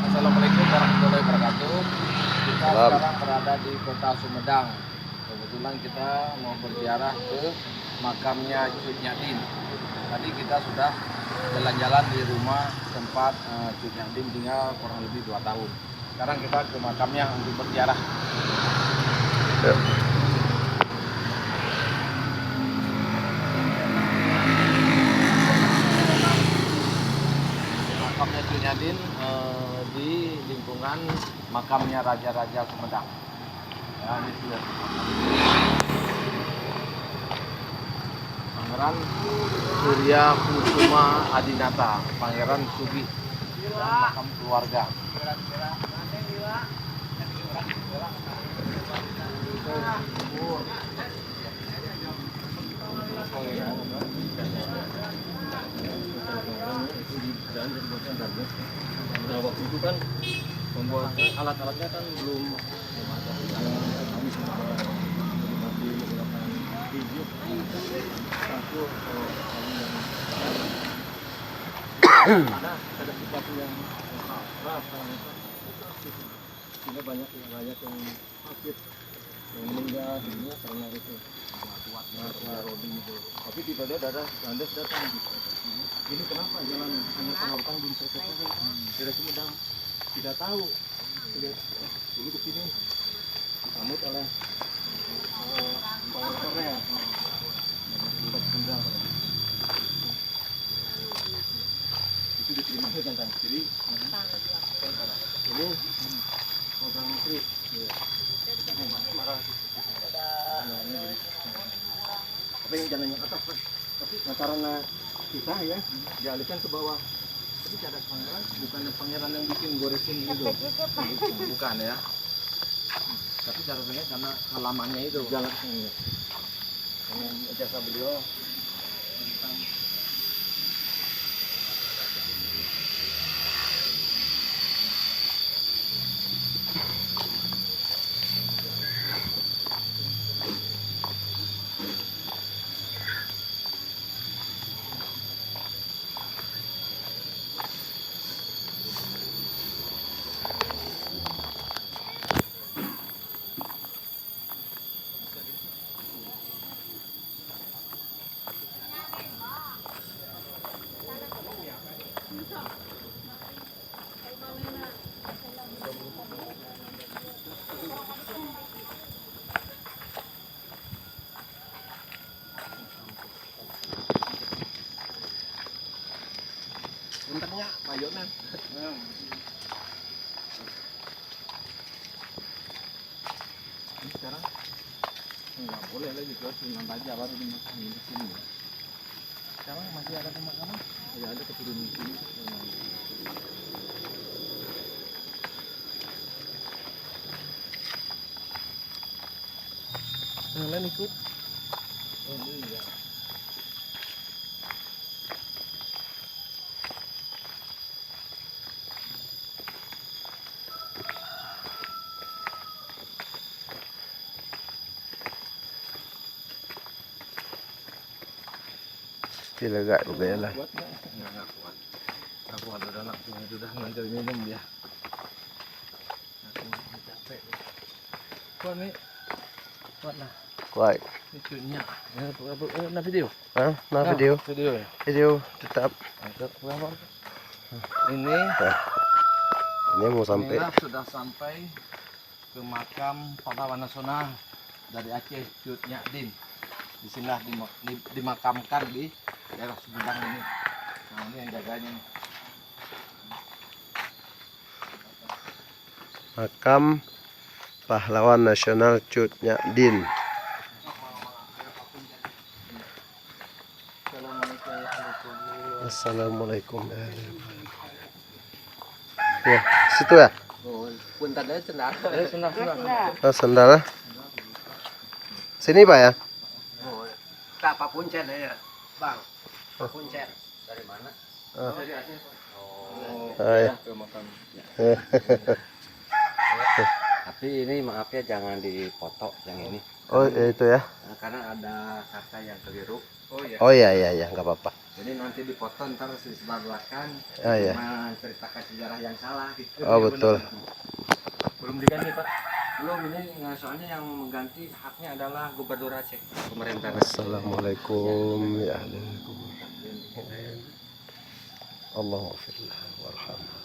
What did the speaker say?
Assalamualaikum warahmatullahi wabarakatuh. Kita Salam. sekarang berada di kota Sumedang. Kebetulan kita mau berziarah ke makamnya Cut Nyadim. Tadi kita sudah jalan-jalan di rumah tempat Cut Nyadim tinggal kurang lebih 2 tahun. Sekarang kita ke makamnya untuk berziarah. Ya. Makamnya Cut Nyadim di lingkungan makamnya Raja-Raja Sumedang. Ya, ini sudah. Pangeran Surya Kusuma Adinata, Pangeran Sugi, dan makam keluarga. Nah, waktu itu kan pembuat alat-alatnya kan belum ada. Kami masih menggunakan video satu ada sesuatu yang keras sehingga banyak yang sakit yang meninggal dunia karena itu kuatnya Rodi itu. Tapi tiba-tiba ada landas datang gitu. Ini kenapa jalan hanya pengarutan belum selesai? Tidak Sumedang tidak tahu. Lihat dulu ke sini disambut oleh Pangeran Korea. Buat Sumedang. Itu diterima dengan tangan kiri. Ini program menteri. Marah. Tapi yang jalan yang atas, Pak. Tapi karena kita ya dialihkan ke bawah. Tapi cadas pangeran bukan pangeran yang bikin goresin gitu. Bukan ya. Tapi caranya karena halamannya itu. Jalan ini. Dengan jasa beliau tentang Bentarnya payonan. ini sekarang nggak boleh lagi keluar Sunan Raja baru dimakan di sini ya. Sekarang masih ada pemakaman? Ya ada keturunan di sini. Yang lain ikut. Oh iya. Lega juga ya lah. Kuat nggak? Nggak kuat. Nggak kuat udah anak tuh sudah ngantar minum dia. Aku capek. Kuat nih. Kuat lah. Kuat. Ini cutnya. Nah video. Hah? Nah video. Video ya. Video tetap. Ini. Ini mau sampai. Inilah sudah sampai ke makam pahlawan nasional dari Aceh Cut Nyadim. Di sinilah dimakamkan di daerah Sumedang ini. Nah ini yang jaganya nih. Makam pahlawan nasional Cut Nyadim. Assalamualaikum. Ya, situ ya. Punta dari sendal. Oh, sendal. Sini Pak ya. Tak Pak Puncen ya, Bang. Pak Puncen dari mana? Oh. Dari Aceh. Oh. Ya. Ke makam. Tapi ini maaf ya jangan dipoto yang ini. Oh, itu ya. Karena ada kata yang keliru. Oh iya. Oh iya, nggak apa-apa. Jadi nanti dipoto ntar disebarluaskan, Ah, ya. menceritakan sejarah yang salah gitu. Oh, betul. Belum diganti Pak. Belum, ini soalnya yang mengganti haknya adalah Gubernur Aceh, pemerintah. Assalamualaikum ya ahlal kubur. Allahumma firlah warhamah.